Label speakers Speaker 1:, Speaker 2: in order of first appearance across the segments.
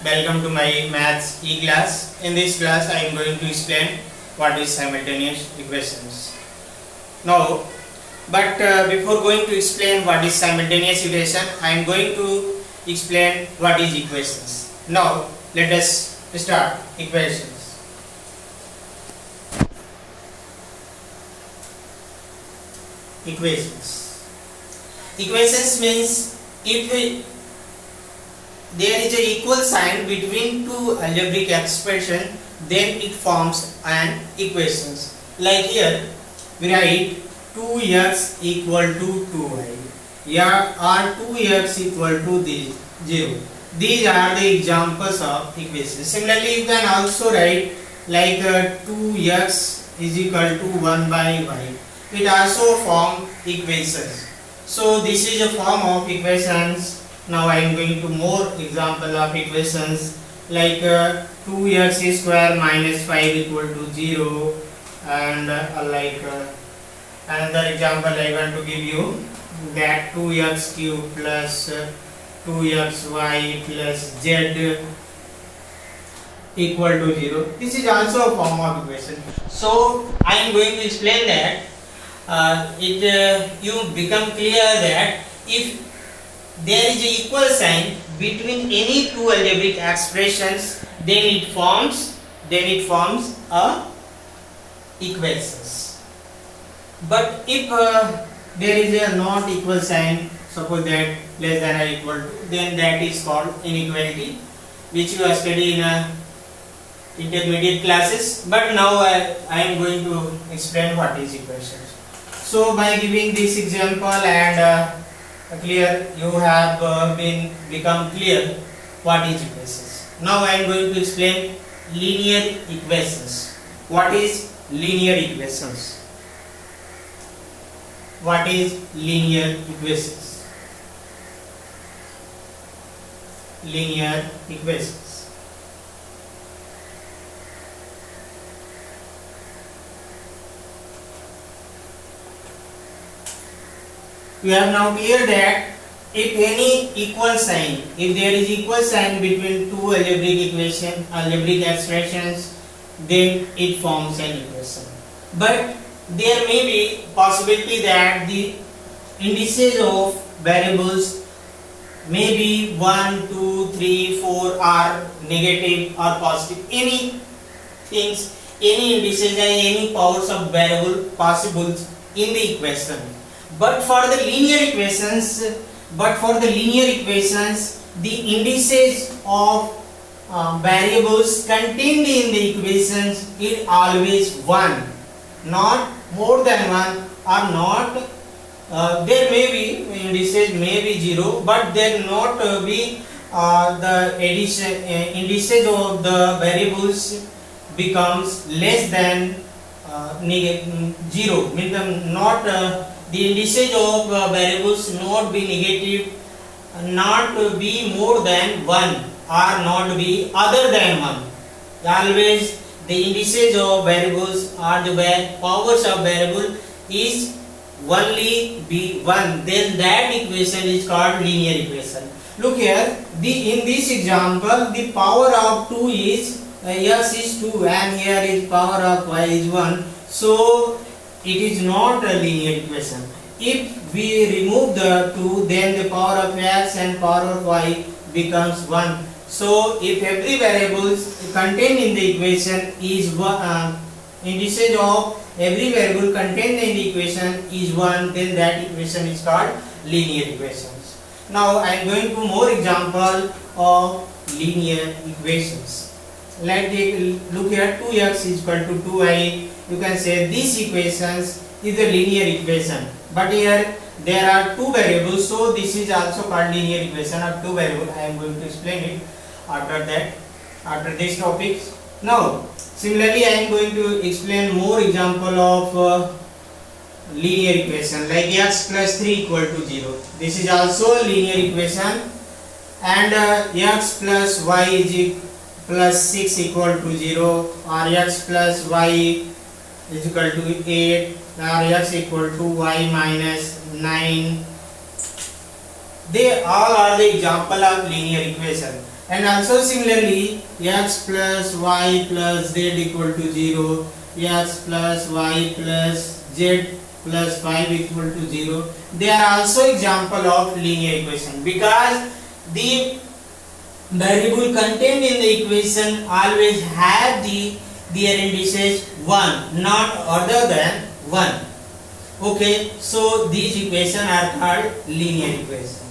Speaker 1: Welcome to my maths e-class. In this class I am going to explain what is simultaneous equations. Now, before going to explain what is simultaneous equation, I am going to explain what is equations. Now, let us start equations. Equations means if there is an equal sign between two algebraic expression, then it forms an equations. Like here we write 2x equal to 2y, here are 2x equal to 0. These are the examples of equations. Similarly, you can also write like 2x is equal to 1 by y. It also form equations. So this is a form of equations. Now I am going to more example of equations like 2x square minus 5 equal to 0, and another example I want to give you, that 2x cube plus 2xy plus z equal to 0. This is also a form of equation. So I am going to explain that you become clear that if there is an equal sign between any two algebraic expressions, then it forms a equations. But if there is a not equal sign, suppose that less than or equal to, then that is called inequality, which you have studied in intermediate classes. But now I am going to explain what is equations. So by giving this example and clear, you have become clear what is equations. Now I am going to explain linear equations. What is linear equations? What is linear equations? Linear equations. We have now clear that if any equal sign, if there is equal sign between two algebraic expressions, then it forms an equation. But there may be possibility that the indices of variables may be 1, 2, 3, 4 are negative or positive. Any things, any indices and any powers of variable possible in the equation. But for the linear equations, the indices of variables contained in the equations is always 1, not more than 1, or not. There may be indices may be 0, but there not be the indices of the variables becomes less than 0. Means not. The indices of variables not be negative, not be more than 1 or not be other than 1. Always the indices of variables or the powers of variable is only be 1. Then that equation is called linear equation. Look here, in this example the power of 2 is x is 2 and here is power of y is 1. So it is not a linear equation. If we remove the 2, then the power of x and power of y becomes 1. So if every variable contained in the equation is indices of every variable contained in the equation is 1, then that equation is called linear equations. Now I am going to more example of linear equations. Look here, 2x is equal to 2y. You can say these equations is a linear equation, but here there are two variables, so this is also called linear equation of two variables. I am going to explain it after this topic. Now similarly I am going to explain more example of linear equation like x plus 3 equal to 0. This is also a linear equation, and x plus y is plus 6 equal to 0, or x plus y is equal to 8, or x equal to y minus 9. They all are the example of linear equation. And also similarly, x plus y plus z equal to 0, x plus y plus z plus 5 equal to 0. They are also example of linear equation, because the variable contained in the equation always have their indices 1, not other than 1. Okay, so these equations are called linear equation.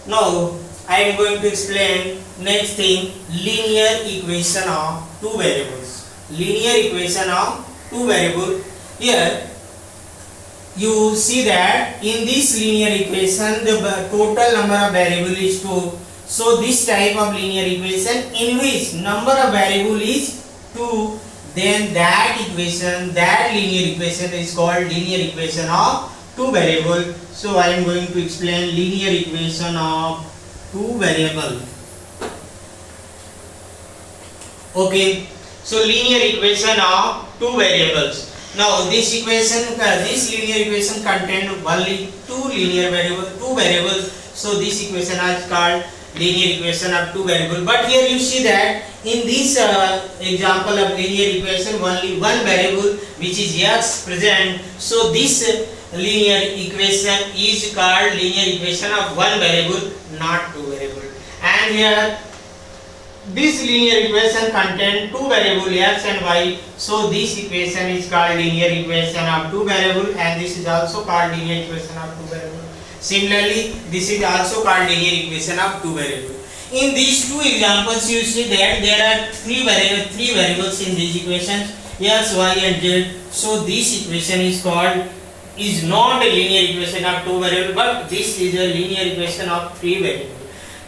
Speaker 1: Now I am going to explain next thing, linear equation of two variables. Linear equation of two variables. Here you see that in this linear equation the total number of variable is 2. So this type of linear equation in which number of variable is 2, then that equation, that linear equation is called linear equation of two variable. So I am going to explain linear equation of two variable. Okay, so linear equation of two variables. Now this equation, this linear equation contain only two linear variable, two variables. So this equation is called linear equation of two variable. But here you see that in this example of linear equation only one variable, which is x, present. So this linear equation is called linear equation of one variable, not two variable. And here this linear equation contain two variable x and y. So this equation is called linear equation of two variable, and this is also called linear equation of two variable. Similarly, this is also called linear equation of two variable. In these two examples, you see that there are three variables in these equations, x, y and z. So this equation is called, is not a linear equation of two variable, but this is a linear equation of three variable.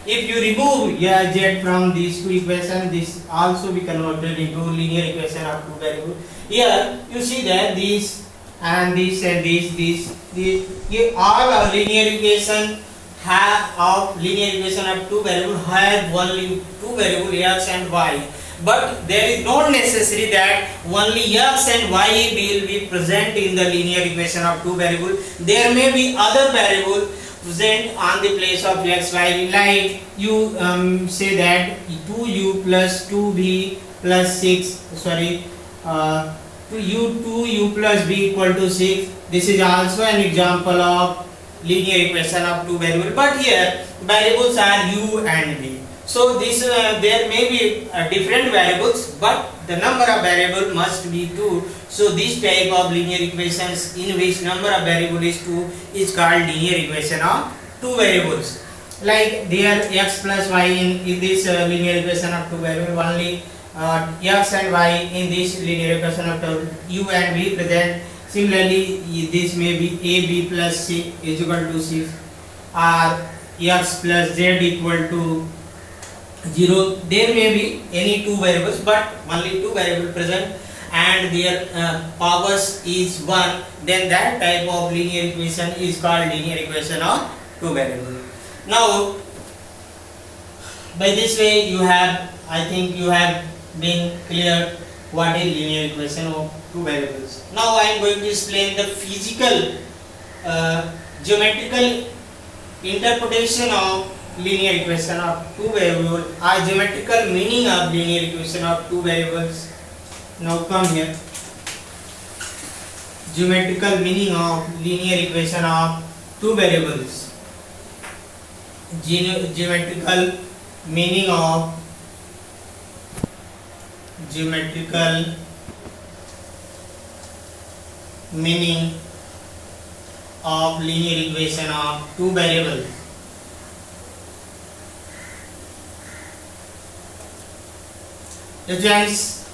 Speaker 1: If you remove z from these two equations, this also be converted into linear equation of two variable. Here you see that this and this and this all our linear equation have of linear equation of two variable have only two variable x and y. But there is not necessary that only x and y will be present in the linear equation of two variable. There may be other variable present on the place of x, y, like you say that 2u plus 2b plus 6, sorry, 2u plus b equal to 6. This is also an example of linear equation of two variables. But here variables are u and b. So this there may be different variables, but the number of variable must be 2. So this type of linear equations in which number of variable is 2 is called linear equation of two variables. Like there x plus y in this linear equation of two variable, only x and y in this linear equation of two, u and v present. Similarly, this may be a b plus c is equal to 6, or x plus z equal to 0. There may be any two variables, but only two variables present, and their powers is 1. Then that type of linear equation is called linear equation of two variables. Now, by this way, you have, I think you have been clear what is linear equation of two variables. Now I am going to explain the physical geometrical interpretation of linear equation of two variables, or geometrical meaning of linear equation of two variables. Now come here. Geometrical meaning of linear equation of two variables. Geometrical meaning of linear equation of two variables. Students,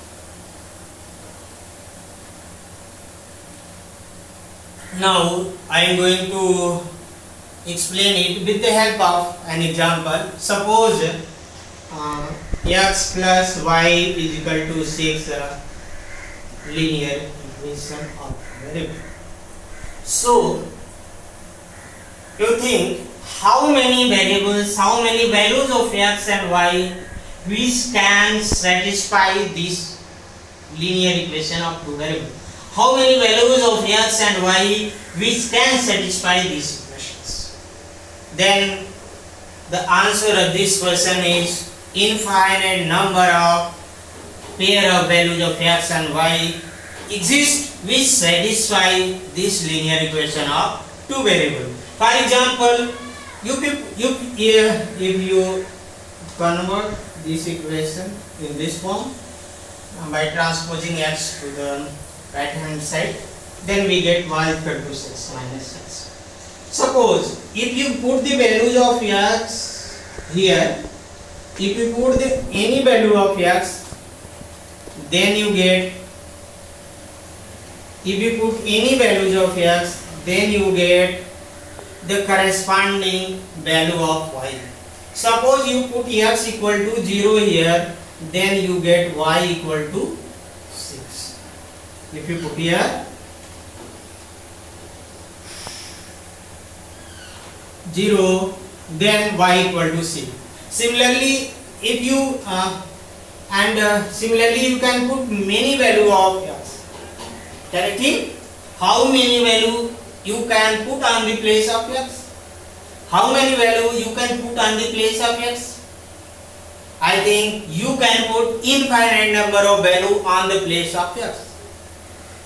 Speaker 1: now I am going to explain it with the help of an example. Suppose x plus y is equal to 6, linear equation of variable. So you think how many variables, how many values of x and y which can satisfy this linear equation of two variables? How many values of x and y which can satisfy these equations? Then The answer of this question is infinite number of pair of values of x and y exist which satisfy this linear equation of two variables. For example, if you convert this equation in this form by transposing x to the right hand side, then we get y equal to 6 minus x. Suppose if you put the values of x here, if you put any value of x, then you get, if you put any values of x, then you get the corresponding value of y. Suppose you put x equal to 0 here, then you get y equal to 6. If you put here 0, then y equal to 6. Similarly, if you similarly you can put many value of x. Correctly, how many value you can put on the place of x? How many value you can put on the place of x? I think you can put infinite number of value on the place of x.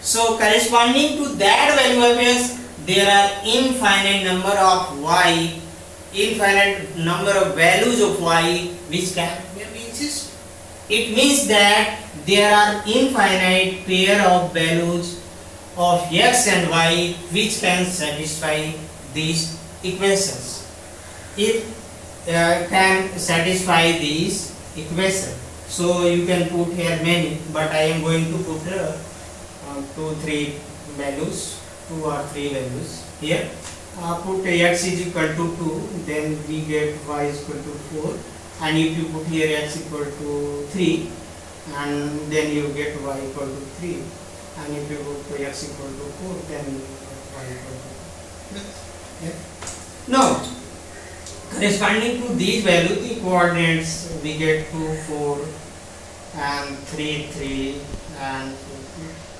Speaker 1: So corresponding to that value of x, there are infinite number of y, infinite number of values of y which can exist. It means that there are infinite pair of values of x and y which can satisfy these equations. It can satisfy these equations. So you can put here many, but I am going to put 2 or 3 values here. Put x is equal to 2, then we get y is equal to 4, and if you put here x equal to 3, and then you get y equal to 3, and if you put x equal to 4, then you get y equal to 4. Yeah. Now, corresponding to these values, the coordinates we get 2, 4, and 3, 3, and 4.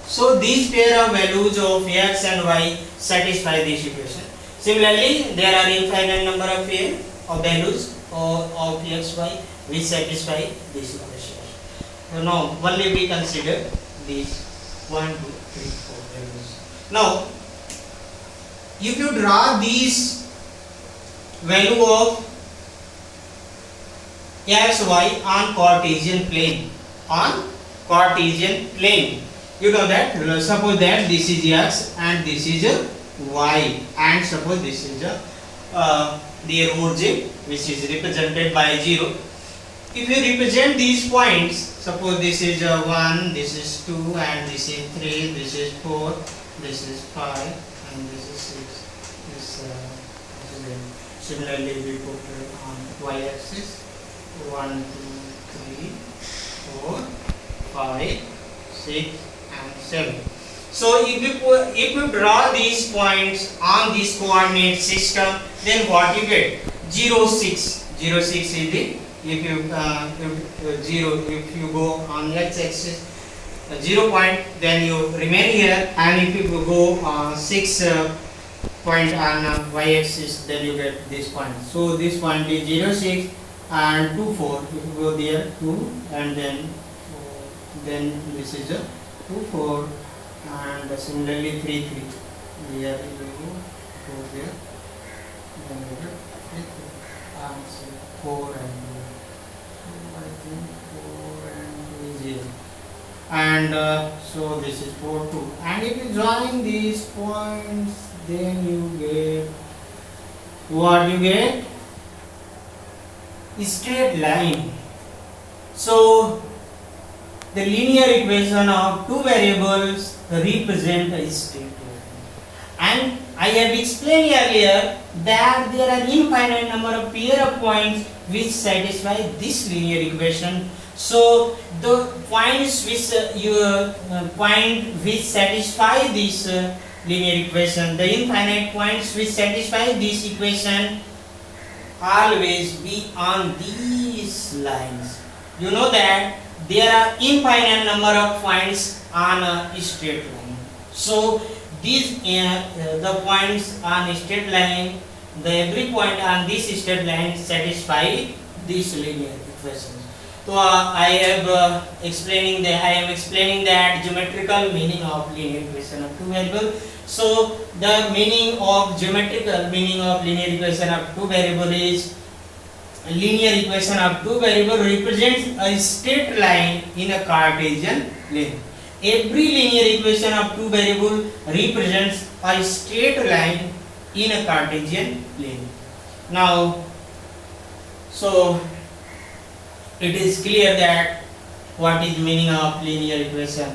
Speaker 1: So these pair of values of x and y satisfy this equation. Similarly, there are infinite number of pair of values of x, y which satisfy this equation. So now only we consider these 1, 2, 3, 4 values. Now, if you draw these value of x, y on Cartesian plane, you know that, suppose that this is x and this is y, and suppose this is the origin which is represented by 0. If you represent these points, suppose this is 1, this is 2, and this is 3, this is 4, this is 5, and this is 6. This is 8. Similarly, we put on y-axis 1, 2, 3, 4, 5, 6, and 7. So if you draw these points on this coordinate system, then what you get? 0, 6. 0, 6 is the, if you go on x-axis 0 point, then you remain here, and if you go 6 point on y-axis, then you get this point. So this point is 0, 6 and 2, 4. If you go there 2, and then this is 2, 4, and similarly 3, 3. Here you go there, then you get 3, 3, and 4 and 2. So I think 4 and 2 is 0. And so this is 4, 2. And if you join these points, then you get what you get? Straight line. So the linear equation of two variables represent a straight line. And I have explained earlier that there are infinite number of pair of points which satisfy this linear equation. So the points which which satisfy this linear equation, the infinite points which satisfy this equation, always be on these lines. You know that there are infinite number of points on a straight line. So these the points on a straight line the every point on this straight line satisfy this linear equation. So I am explaining that geometrical meaning of linear equation of two variable. So the meaning of geometrical meaning of linear equation of two variable is linear equation of two variable represents a straight line in a Cartesian plane. Every linear equation of two variable represents a straight line in a Cartesian plane. Now, so it is clear that what is meaning of linear equation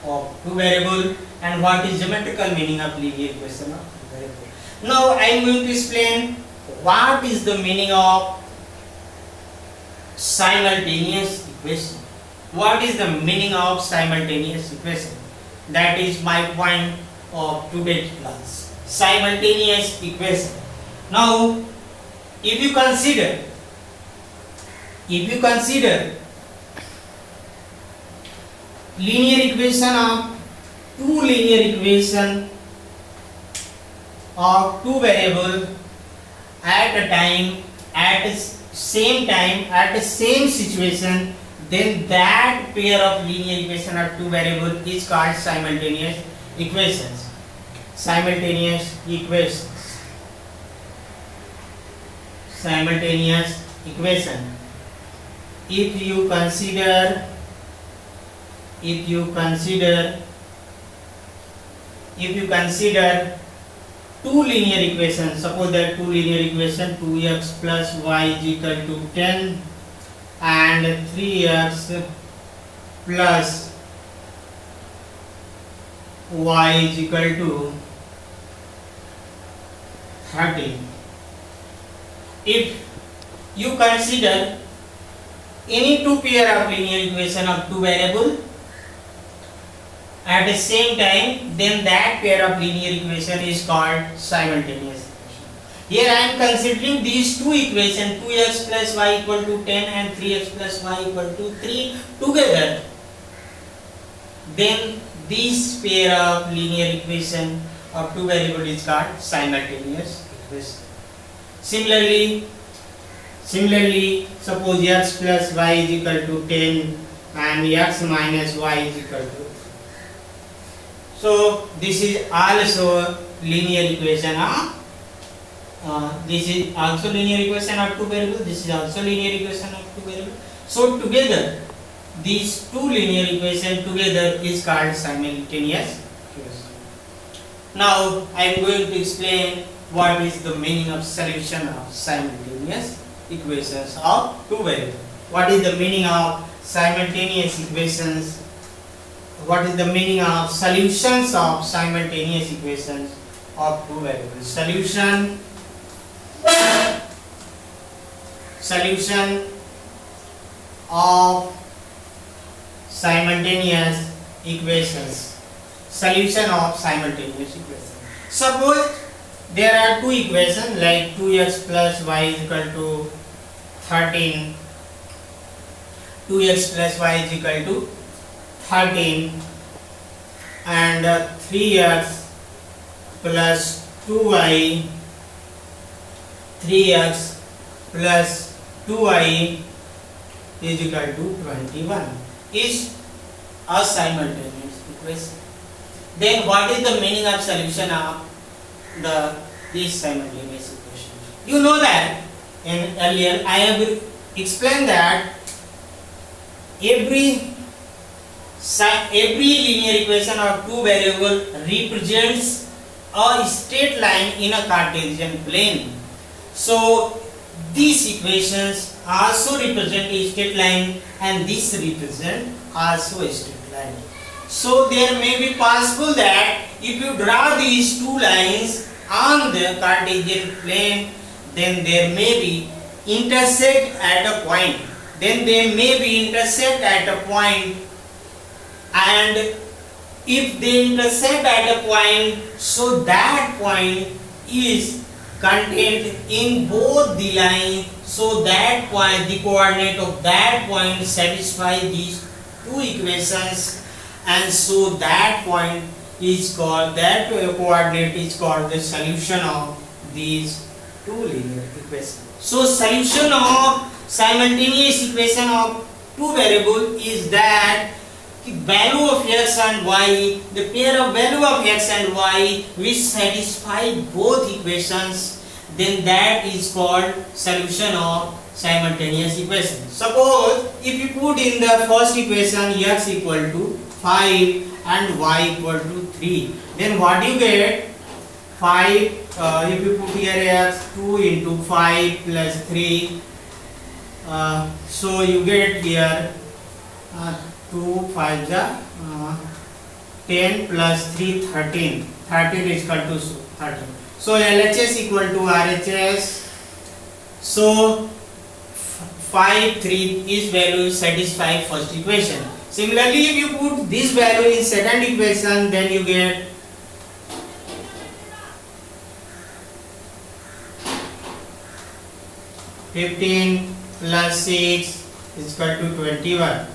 Speaker 1: of two variable and what is geometrical meaning of linear equation of two variable. Now I am going to explain what is the meaning of simultaneous equation. What is the meaning of simultaneous equation? That is my point of today's class. Simultaneous equation. Now, if you consider linear equation of two linear equation of two variable at a time, at same time, at the same situation, then that pair of linear equation of two variable is called simultaneous equations. Simultaneous equations. Simultaneous equation. If you consider two linear equations, suppose that two linear equation 2x plus y is equal to 10 and 3x plus y is equal to 13. If you consider any two pair of linear equation of two variable at the same time, then that pair of linear equation is called simultaneous equation. Here I am considering these two equations, 2x plus y equal to 10 and 3x plus y equal to 3 together. Then this pair of linear equation of two variable is called simultaneous equation. Similarly, suppose x plus y is equal to 10 and x minus y is equal to 3. So this is also linear equation of this is also linear equation of two variable. This is also linear equation of two variable. So together, these two linear equation together is called simultaneous equation. Now I am going to explain what is the meaning of solution of simultaneous equations of two variables. What is the meaning of simultaneous equations? What is the meaning of solutions of simultaneous equations of two variables? Solution of simultaneous equations. Solution of simultaneous equations. Suppose there are two equations like 2x plus y is equal to 13. 2x plus y is equal to 13 and 3x plus 2y 3x plus 2y is equal to 21 is a simultaneous equation. Then what is the meaning of solution of this simultaneous equation? You know that in earlier I have explained that every linear equation of two variable represents a straight line in a Cartesian plane. So these equations also represent a straight line and this represent also a straight line. So there may be possible that if you draw these two lines on the Cartesian plane, then there may be intersect at a point. And if they intersect at a point, so that point is contained in both the lines, so that point, the coordinate of that point satisfy these two equations, and so that point is called, that coordinate is called the solution of these two linear equations. So solution of simultaneous equation of two variable is that the value of x and y, the pair of value of x and y which satisfy both equations, then that is called solution of simultaneous equation. Suppose if you put in the first equation x equal to 5 and y equal to 3, then what do you get? 5, if you put here x, 2 into 5 plus 3, so you get here 2 5 10 plus 3 13. 13 is equal to 13. So LHS equal to RHS. So 5 3 is value satisfy first equation. Similarly, if you put this value in second equation, then you get 15 plus 6 is equal to 21.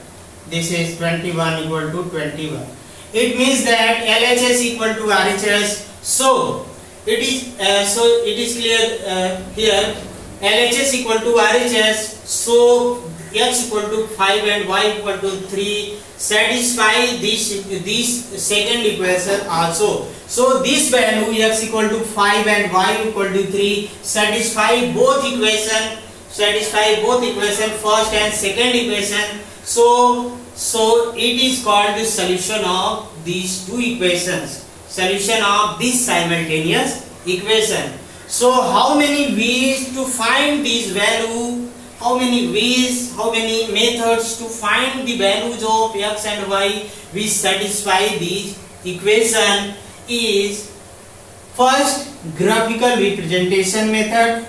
Speaker 1: This is 21 equal to 21. It means that LHS equal to RHS. So it is clear here. LHS equal to RHS. So x equal to 5 and y equal to 3 satisfy this second equation also. So this value x equal to 5 and y equal to 3 satisfy both equation. Satisfy both equation, first and second equation. So it is called the solution of these two equations, solution of this simultaneous equation. So how many ways to find this value? How many ways, how many methods to find the values of x and y which satisfy this equation is first graphical representation method.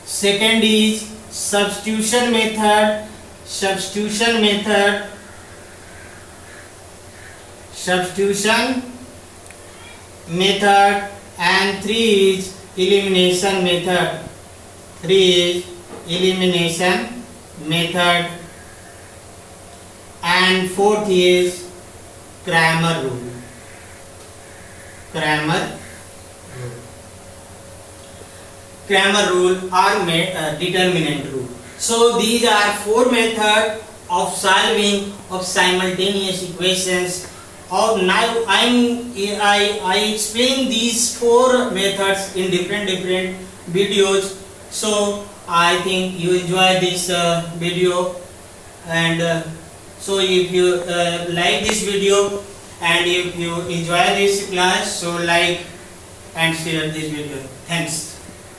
Speaker 1: Second is substitution method. And three is elimination method. And fourth is Cramer rule. Cramer rule or determinant rule. So these are four methods of solving of simultaneous equations. Now I explain these four methods in different videos. So I think you enjoy this video, and so if you like this video and if you enjoy this class, so like and share this video. Thanks.